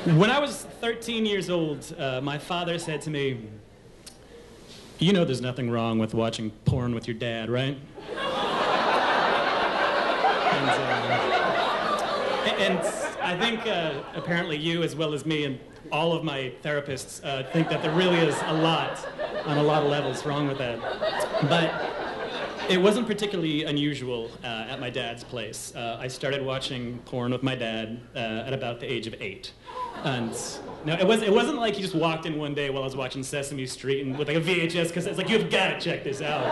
When I was 13 years old, my father said to me, "You know there's nothing wrong with watching porn with your dad, right?" And I think apparently you, as well as me and all of my therapists, think that there really is a lot, on a lot of levels, wrong with that. But it wasn't particularly unusual at my dad's place. I started watching porn with my dad at about the age of 8. And no, it wasn't like he just walked in one day while I was watching Sesame Street and with like a VHS, because it's like, you've got to check this out.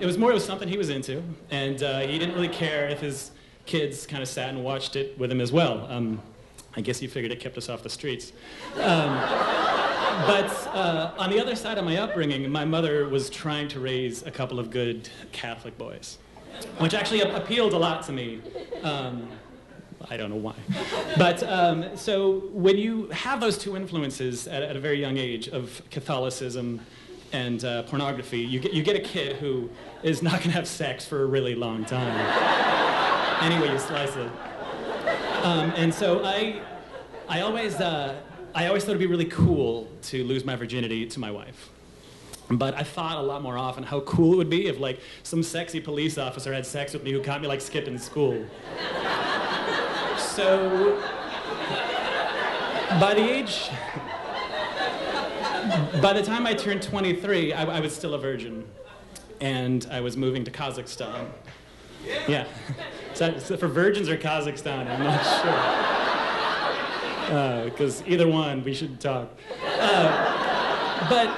It was something he was into, and he didn't really care if his kids kind of sat and watched it with him as well. I guess he figured it kept us off the streets. But on the other side of my upbringing, my mother was trying to raise a couple of good Catholic boys, which actually appealed a lot to me. I don't know why. But so when you have those two influences at a very young age of Catholicism and pornography, you get a kid who is not going to have sex for a really long time, any way you slice it. And so I always thought it'd be really cool to lose my virginity to my wife. But I thought a lot more often how cool it would be if like some sexy police officer had sex with me who caught me like skipping school. So by the time I turned 23, I was still a virgin, and I was moving to Kazakhstan. Yeah. So for virgins or Kazakhstan, I'm not sure. Because either one, we should talk. But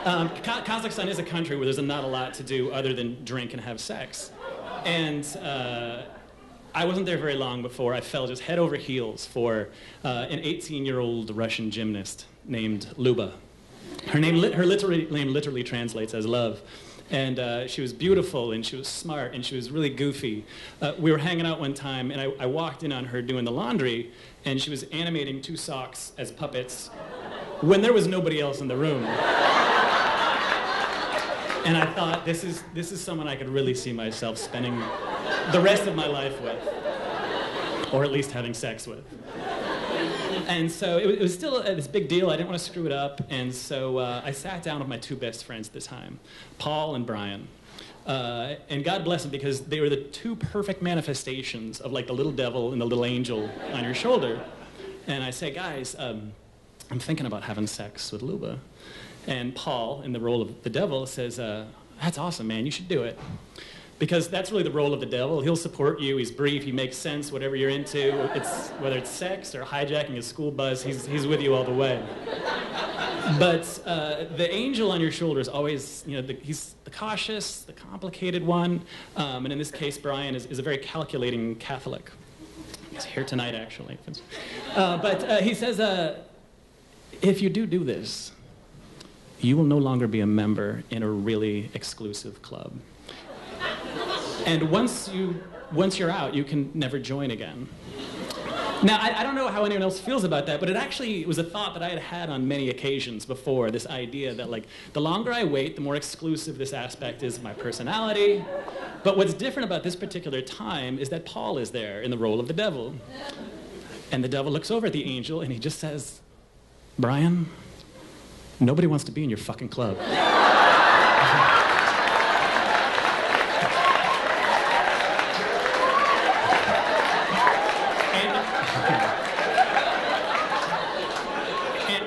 Kazakhstan is a country where there's not a lot to do other than drink and have sex. And I wasn't there very long before I fell just head over heels for an 18-year-old Russian gymnast named Luba. Her name literally translates as love. And she was beautiful, and she was smart, and she was really goofy. We were hanging out one time, and I walked in on her doing the laundry, and she was animating 2 socks as puppets when there was nobody else in the room. And I thought, this is someone I could really see myself spending the rest of my life with, or at least having sex with. And so it was still this big deal. I didn't want to screw it up. And so I sat down with my 2 best friends at the time, Paul and Brian. And God bless them, because they were the 2 perfect manifestations of like the little devil and the little angel on your shoulder. And I say, guys, I'm thinking about having sex with Luba. And Paul, in the role of the devil, says, that's awesome, man, you should do it. Because that's really the role of the devil. He'll support you, he's brief, he makes sense, whatever you're into. Whether it's sex or hijacking a school bus, he's with you all the way. But the angel on your shoulder is always, he's the cautious, the complicated one. And in this case, Brian is a very calculating Catholic. He's here tonight, actually. But he says, if you do this, you will no longer be a member in a really exclusive club. And once you're out, you can never join again. Now, I don't know how anyone else feels about that, but it actually was a thought that I had had on many occasions before, this idea that, like, the longer I wait, the more exclusive this aspect is of my personality. But what's different about this particular time is that Paul is there in the role of the devil. And the devil looks over at the angel, and he just says, "Brian, nobody wants to be in your fucking club."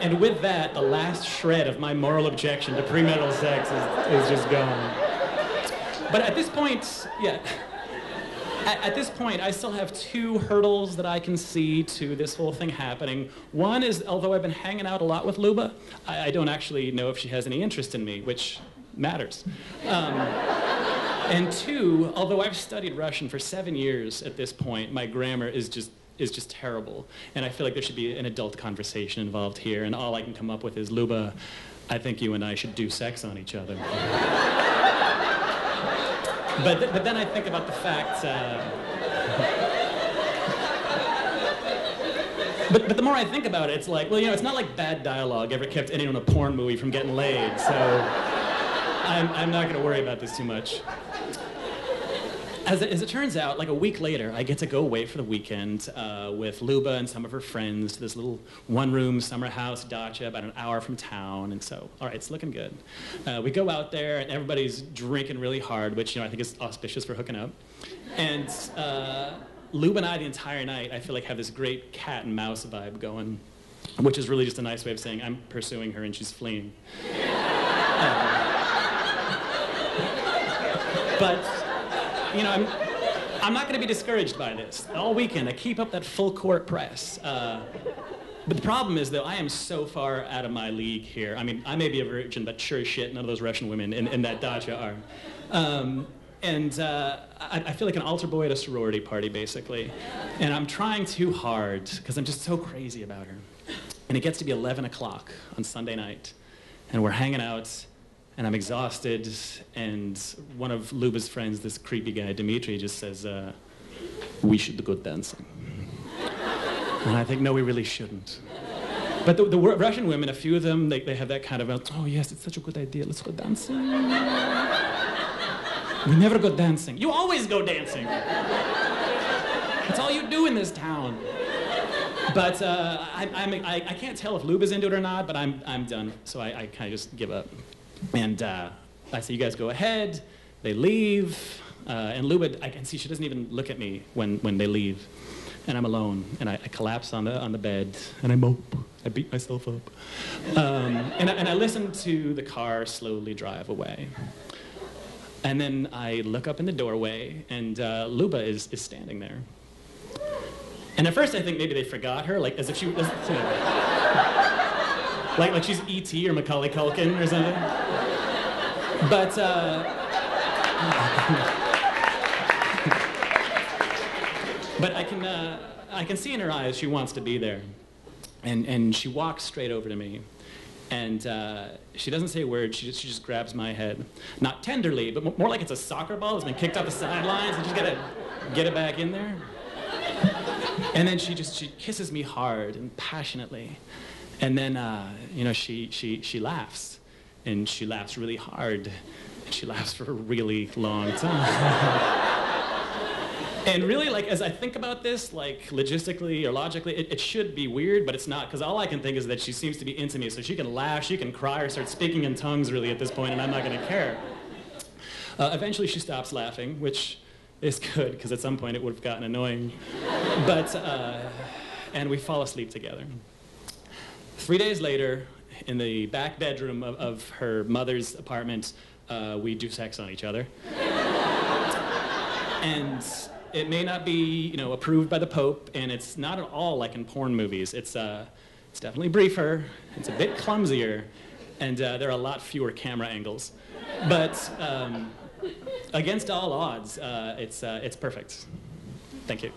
And with that, the last shred of my moral objection to premarital sex is just gone. But at this point, at this point, I still have 2 hurdles that I can see to this whole thing happening. One is, although I've been hanging out a lot with Luba, I don't actually know if she has any interest in me, which matters. And 2, although I've studied Russian for 7 years at this point, my grammar is just terrible. And I feel like there should be an adult conversation involved here, and all I can come up with is, Luba, I think you and I should do sex on each other. But then I think about the fact, but the more I think about it, it's like, well, it's not like bad dialogue ever kept anyone in a porn movie from getting laid, so I'm not going to worry about this too much. As it turns out, like a week later, I get to go away for the weekend with Luba and some of her friends to this little one-room summer house dacha about an hour from town. And so, all right, it's looking good. We go out there, and everybody's drinking really hard, which, I think is auspicious for hooking up. And Luba and I, the entire night, I feel like have this great cat and mouse vibe going, which is really just a nice way of saying I'm pursuing her and she's fleeing. But I'm not going to be discouraged by this. All weekend, I keep up that full court press. But the problem is, though, I am so far out of my league here. I mean, I may be a virgin, but sure as shit, none of those Russian women in that dacha are. I feel like an altar boy at a sorority party, basically. And I'm trying too hard, because I'm just so crazy about her. And it gets to be 11 o'clock on Sunday night, and we're hanging out, and I'm exhausted, and one of Luba's friends, this creepy guy, Dmitri, just says, we should go dancing. And I think, no, we really shouldn't. But the Russian women, a few of them, they have that kind of, oh yes, it's such a good idea, let's go dancing. We never go dancing. You always go dancing. That's all you do in this town. But I can't tell if Luba's into it or not, but I'm done. So I kind of just give up. And I say, you guys go ahead. They leave. And Luba, I can see she doesn't even look at me when they leave. And I'm alone. And I collapse on the bed. And I mope. I beat myself up. And I listen to the car slowly drive away. And then I look up in the doorway, and Luba is standing there. And at first I think maybe they forgot her, like as if she was, like she's E.T. or Macaulay Culkin or something. But but I can see in her eyes she wants to be there, and she walks straight over to me, and she doesn't say a word. She just grabs my head, not tenderly, but more like it's a soccer ball that's been kicked off the sidelines, and she's gotta get it back in there. And then she kisses me hard and passionately, and then she laughs, and she laughs really hard, and she laughs for a really long time. And really, like, as I think about this, like, logistically or logically, it should be weird, but it's not, because all I can think is that she seems to be into me, so she can laugh, she can cry, or start speaking in tongues, really, at this point, and I'm not going to care. Eventually, she stops laughing, which is good, because at some point it would have gotten annoying. But, and we fall asleep together. 3 days later, in the back bedroom of her mother's apartment, we do sex on each other. And it may not be, approved by the Pope, and it's not at all like in porn movies. It's definitely briefer, it's a bit clumsier, and there are a lot fewer camera angles. But against all odds, it's perfect. Thank you.